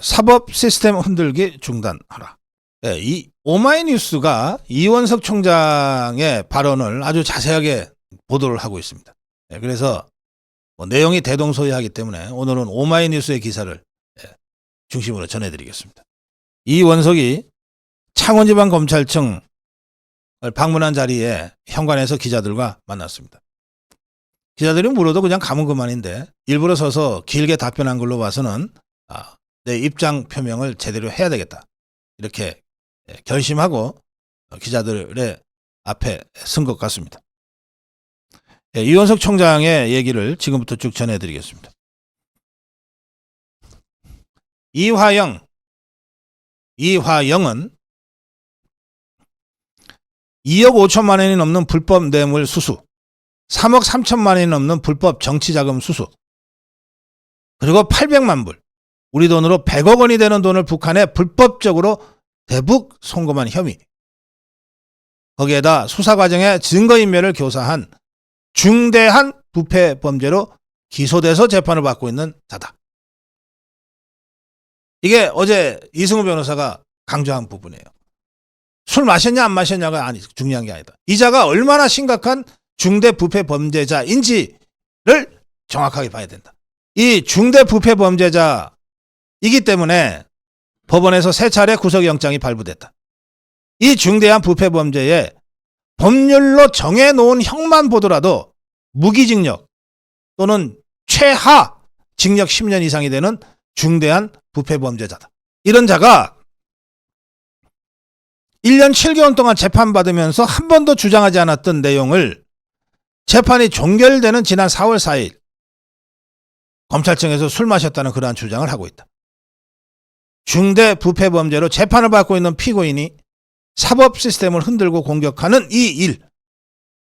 사법 시스템 흔들기 중단하라. 이 오마이뉴스가 이원석 총장의 발언을 아주 자세하게 보도를 하고 있습니다. 그래서 내용이 대동소이하기 때문에 오늘은 오마이뉴스의 기사를 중심으로 전해드리겠습니다. 이원석이 창원지방검찰청을 방문한 자리에 현관에서 기자들과 만났습니다. 기자들이 물어도 그냥 가면 그만인데 일부러 서서 길게 답변한 걸로 봐서는 내 입장 표명을 제대로 해야 되겠다, 이렇게 결심하고 기자들의 앞에 선 것 같습니다. 이원석 총장의 얘기를 지금부터 쭉 전해드리겠습니다. 이화영은 2억 5천만 원이 넘는 불법 뇌물 수수, 3억 3천만 원이 넘는 불법 정치자금 수수, 그리고 800만 불, 우리 돈으로 100억 원이 되는 돈을 북한에 불법적으로 대북 송금한 혐의, 거기에다 수사 과정의 증거인멸을 교사한 중대한 부패 범죄로 기소돼서 재판을 받고 있는 자다. 이게 어제 이승우 변호사가 강조한 부분이에요. 술 마셨냐 안 마셨냐가 중요한 게 아니다. 이 자가 얼마나 심각한 중대 부패 범죄자인지를 정확하게 봐야 된다. 이 중대 부패 범죄자이기 때문에 법원에서 3차례 구속영장이 발부됐다. 이 중대한 부패 범죄에 법률로 정해놓은 형만 보더라도 무기징역 또는 최하 징역 10년 이상이 되는 중대한 부패 범죄자다. 이런 자가 1년 7개월 동안 재판받으면서 한 번도 주장하지 않았던 내용을 재판이 종결되는 지난 4월 4일 검찰청에서 술 마셨다는 그러한 주장을 하고 있다. 중대 부패 범죄로 재판을 받고 있는 피고인이 사법 시스템을 흔들고 공격하는 이 일,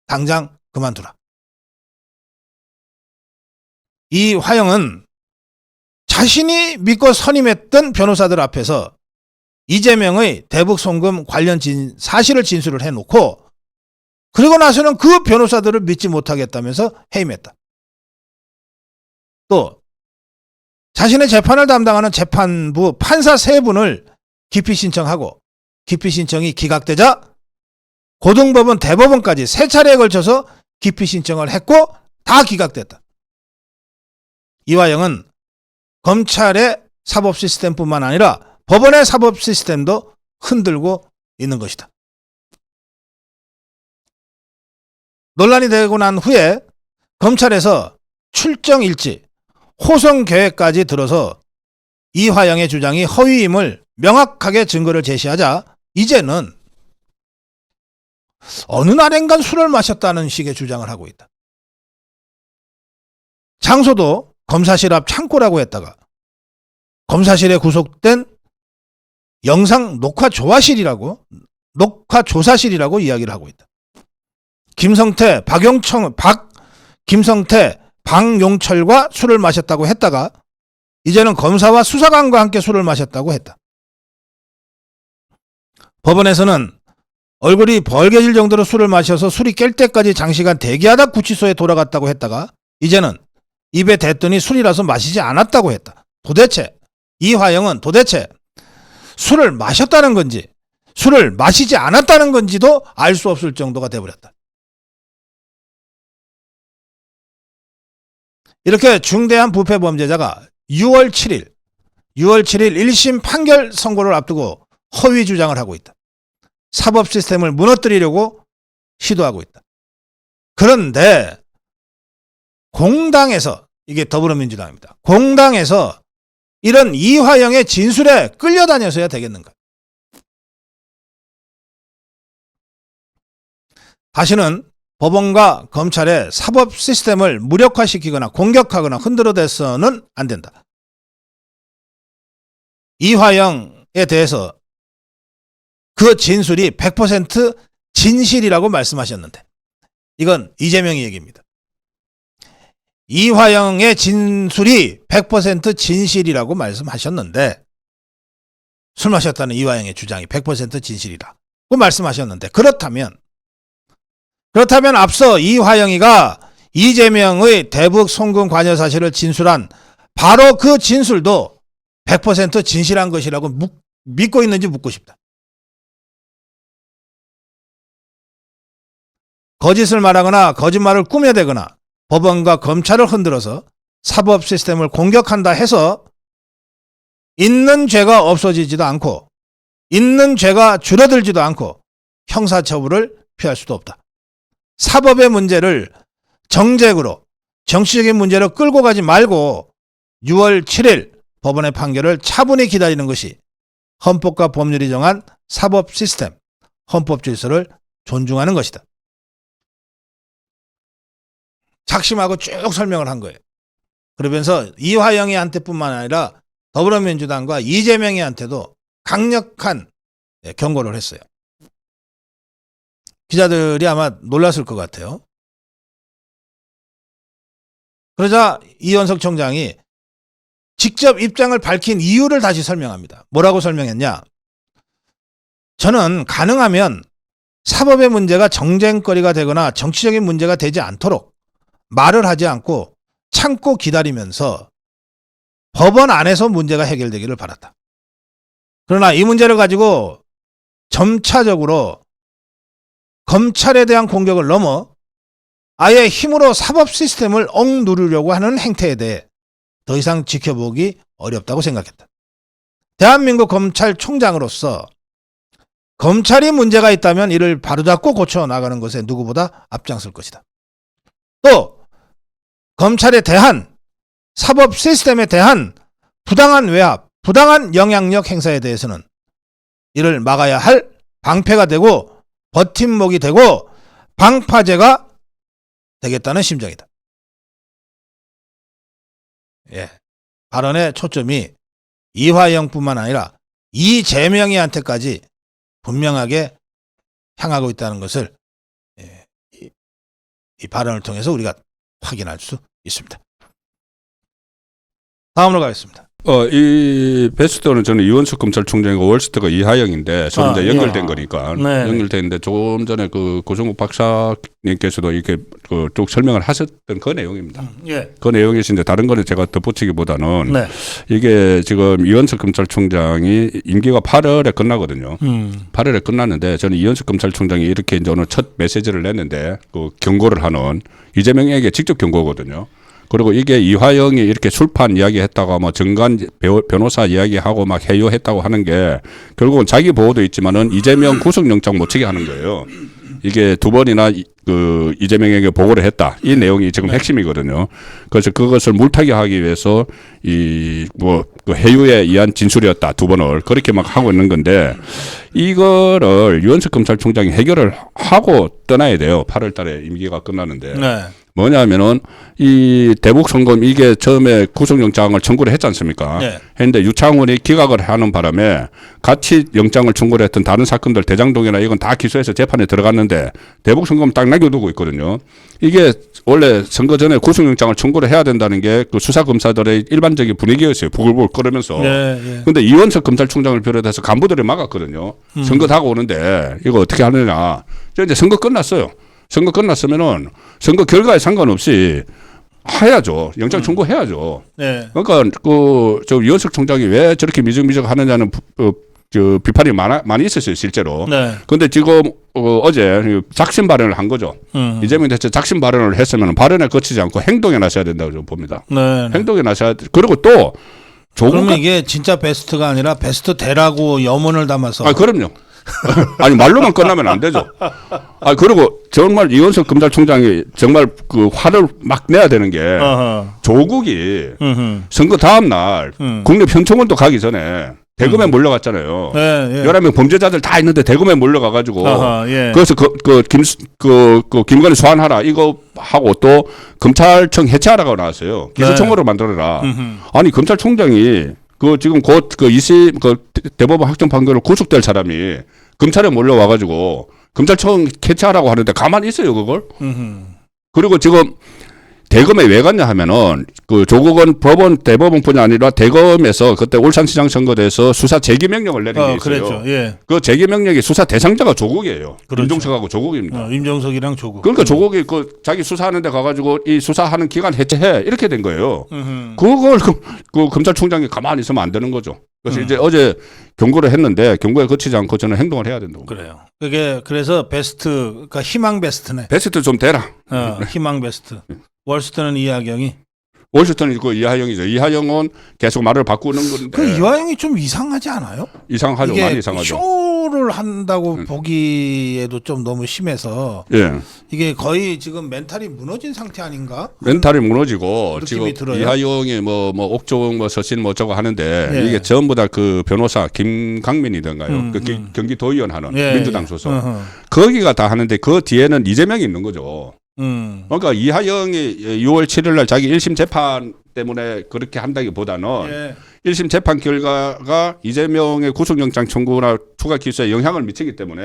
당장 그만두라. 이화영은 자신이 믿고 선임했던 변호사들 앞에서 이재명의 대북 송금 관련 사실을 진술을 해놓고, 그리고 나서는 그 변호사들을 믿지 못하겠다면서 해임했다. 또 자신의 재판을 담당하는 재판부 판사 3분을 기피 신청하고 기피 신청이 기각되자 고등법원, 대법원까지 3차례에 걸쳐서 기피 신청을 했고 다 기각됐다. 이화영은 검찰의 사법 시스템뿐만 아니라 법원의 사법 시스템도 흔들고 있는 것이다. 논란이 되고 난 후에 검찰에서 출정 일지, 호송 계획까지 들어서 이화영의 주장이 허위임을 명확하게 증거를 제시하자 이제는 어느 날엔간 술을 마셨다는 식의 주장을 하고 있다. 장소도 검사실 앞 창고라고 했다가 검사실에 구속된 영상 녹화 조사실이라고 이야기를 하고 있다. 김성태, 박용철과 술을 마셨다고 했다가 이제는 검사와 수사관과 함께 술을 마셨다고 했다. 법원에서는 얼굴이 벌개질 정도로 술을 마셔서 술이 깰 때까지 장시간 대기하다 구치소에 돌아갔다고 했다가 이제는 입에 댔더니 술이라서 마시지 않았다고 했다. 도대체 이화영은 술을 마셨다는 건지 술을 마시지 않았다는 건지도 알 수 없을 정도가 돼버렸다. 이렇게 중대한 부패 범죄자가 6월 7일 1심 판결 선고를 앞두고 허위 주장을 하고 있다. 사법 시스템을 무너뜨리려고 시도하고 있다. 그런데 공당에서, 이게 더불어민주당입니다. 공당에서 이런 이화영의 진술에 끌려다녀서야 되겠는가? 다시는 법원과 검찰의 사법 시스템을 무력화시키거나 공격하거나 흔들어대서는 안 된다. 이화영에 대해서 그 진술이 100% 진실이라고 말씀하셨는데, 이건 이재명의 얘기입니다. 이화영의 진술이 100% 진실이라고 말씀하셨는데, 술 마셨다는 이화영의 주장이 100% 진실이라고 말씀하셨는데, 그렇다면 앞서 이화영이가 이재명의 대북 송금 관여 사실을 진술한 바로 그 진술도 100% 진실한 것이라고 믿고 있는지 묻고 싶다. 거짓을 말하거나 거짓말을 꾸며대거나 법원과 검찰을 흔들어서 사법 시스템을 공격한다 해서 있는 죄가 없어지지도 않고 있는 죄가 줄어들지도 않고 형사처벌을 피할 수도 없다. 사법의 문제를 정쟁으로 정치적인 문제로 끌고 가지 말고 6월 7일 법원의 판결을 차분히 기다리는 것이 헌법과 법률이 정한 사법 시스템, 헌법 질서를 존중하는 것이다. 작심하고 쭉 설명을 한 거예요. 그러면서 이화영이한테뿐만 아니라 더불어민주당과 이재명이한테도 강력한 경고를 했어요. 기자들이 아마 놀랐을 것 같아요. 그러자 이현석 총장이 직접 입장을 밝힌 이유를 다시 설명합니다. 뭐라고 설명했냐? 저는 가능하면 사법의 문제가 정쟁거리가 되거나 정치적인 문제가 되지 않도록 말을 하지 않고 참고 기다리면서 법원 안에서 문제가 해결되기를 바랐다. 그러나 이 문제를 가지고 점차적으로 검찰에 대한 공격을 넘어 아예 힘으로 사법 시스템을 억누르려고 하는 행태에 대해 더 이상 지켜보기 어렵다고 생각했다. 대한민국 검찰총장으로서 검찰이 문제가 있다면 이를 바로잡고 고쳐나가는 것에 누구보다 앞장설 것이다. 또 검찰에 대한 사법 시스템에 대한 부당한 외압, 부당한 영향력 행사에 대해서는 이를 막아야 할 방패가 되고 버팀목이 되고 방파제가 되겠다는 심정이다. 예, 발언의 초점이 이화영뿐만 아니라 이재명이한테까지 분명하게 향하고 있다는 것을 이 발언을 통해서 우리가 확인할 수 있습니다. 다음으로 가겠습니다. 이 베스트는 저는 이원석 검찰총장이고 월스트가 이하영인데 서로 이제 연결된 거니까 연결되는데 조금 전에 그 고종국 박사님께서도 이렇게 쭉 설명을 하셨던 그 내용입니다. 그 내용에서 이제 다른 거는 제가 덧붙이기보다는 이게 지금 이원석 검찰총장이 임기가 8월에 끝나거든요. 8월에 끝났는데 저는 이원석 검찰총장이 이렇게 이제 오늘 첫 메시지를 냈는데 그 경고를 하는 이재명에게 직접 경고거든요. 그리고 이게 이화영이 이렇게 술판 이야기했다가 뭐 정관 변호사 이야기하고 막 해요했다고 하는 게 결국은 자기 보호도 있지만은 이재명 구속영장 못 치게 하는 거예요. 이게 두 번이나 그 이재명에게 보고를 했다. 이 내용이 지금 핵심이거든요. 그래서 그것을 물타기 하기 위해서 이 뭐 그 해유에 의한 진술이었다. 두 번을 그렇게 막 하고 있는 건데 이거를 유현석 검찰총장이 해결을 하고 떠나야 돼요. 8월 달에 임기가 끝나는데. 뭐냐면은 이 대북 송금 이게 처음에 구속영장을 청구를 했지 않습니까? 했는데 유창훈이 기각을 하는 바람에 같이 영장을 청구를 했던 다른 사건들 대장동이나 이건 다 기소해서 재판에 들어갔는데 대북 송금 딱 남겨두고 있거든요. 이게 원래 선거 전에 구속영장을 청구를 해야 된다는 게 그 수사검사들의 일반적인 분위기였어요. 부글부글 끓으면서. 근데 이원석 검찰총장을 비롯해서 간부들이 막았거든요. 선거 다가오는데 이거 어떻게 하느냐. 이제 선거 끝났어요. 선거 끝났으면은 선거 결과에 상관없이 해야죠. 영장 청구해야죠. 그러니까 저 이원석 총장이 왜 저렇게 미적미적 하느냐는 저 비판이 많이 있었어요, 실제로. 그런데 지금 어제 작심 발언을 한 거죠. 이재명 대체 작심 발언을 했으면 발언에 그치지 않고 행동에 나서야 된다고 저는 봅니다. 행동에 나서야 돼. 그리고 또 그러면 이게 진짜 베스트가 아니라 베스트 대라고 염원을 담아서. 그럼요. 아니 말로만 끝나면 안 되죠. 그리고 정말 이원석 검찰총장이 정말 그 화를 막 내야 되는 게 조국이 선거 다음 날 국내 편청원도 가기 전에 대검에 몰려갔잖아요. 11명 범죄자들 다 있는데 대검에 몰려가가지고 그래서 김건희 소환하라 이거 하고 또 검찰청 해체하라고 나왔어요. 기소청구를 만들어라. 아니 검찰총장이 그 지금 곧 그 대법원 확정 판결로 구속될 사람이 검찰에 몰려와가지고 검찰청 해체하라고 하는데 가만히 있어요 그걸. 그리고 지금 대검에 왜 갔냐 하면은 그 조국은 대법원뿐이 아니라 대검에서 그때 울산시장 선거에서 수사 재기 명령을 내린 게 있어요. 그랬죠. 예. 그 재기 명령이 수사 대상자가 조국이에요. 그렇죠. 임종석하고 조국입니다. 임종석이랑 조국. 그러니까 조국이 그 자기 수사하는데 가가지고 이 수사하는 기간 해체해 이렇게 된 거예요. 음흠. 그걸 그 검찰총장이 가만히 있으면 안 되는 거죠. 그래서 이제 어제 경고를 했는데 경고에 그치지 않고 저는 행동을 해야 된다고. 그래요. 그게 그래서 베스트, 그러니까 희망 베스트네. 베스트 좀 되라. 희망 베스트. 월스트는 이하경이. 월스턴이 그 이하영이죠. 이하영은 계속 말을 바꾸는 건데. 그 이하경이 좀 이상하지 않아요? 이상하죠. 이게 많이 이상하죠. 쇼를 한다고 보기에도 좀 너무 심해서 예. 이게 거의 지금 멘탈이 무너진 상태 아닌가? 멘탈이 무너지고 지금 들어요. 이하영이 뭐 옥종 뭐 서신 뭐 저거 하는데 예. 이게 전부 다 그 변호사 김강민이던가요. 그 경기도의원 하는 예. 민주당 소속. 거기가 다 하는데 그 뒤에는 이재명이 있는 거죠. 그러니까 이하영이 6월 7일 날 자기 1심 재판 때문에 그렇게 한다기보다는 예. 1심 재판 결과가 이재명의 구속영장 청구나 추가 기소에 영향을 미치기 때문에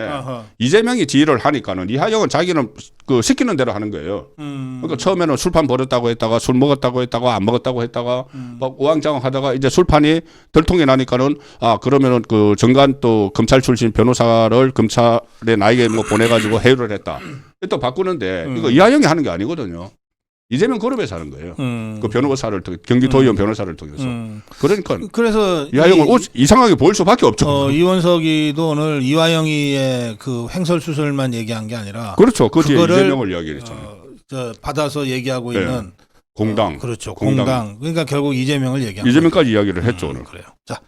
이재명이 지휘를 하니까는 이하영은 자기는 그 시키는 대로 하는 거예요. 그러니까 처음에는 술판 버렸다고 했다가 술 먹었다고 했다가 안 먹었다고 했다가 막 우왕좌왕 하다가 이제 술판이 덜통이 나니까는 아 그러면은 그 정관 또 검찰 출신 변호사를 검찰에 나에게 뭐 보내가지고 해유를 했다. 또 바꾸는데 이거 이하영이 하는 게 아니거든요. 이재명 그룹에서 하는 거예요. 그 변호사를 경기도의원 변호사를 통해서. 그러니까 그래서 이하영을 이상하게 보일 수밖에 없죠. 이원석이도 오늘 이화영이의 그 횡설수설만 얘기한 게 아니라 그렇죠. 그 뒤에 그거를 이재명을 이야기했잖아요. 받아서 얘기하고 네. 있는 공당. 그렇죠. 공당. 그러니까 결국 이재명을 얘기한 이재명까지 이야기를 했죠. 오늘. 그래요. 자.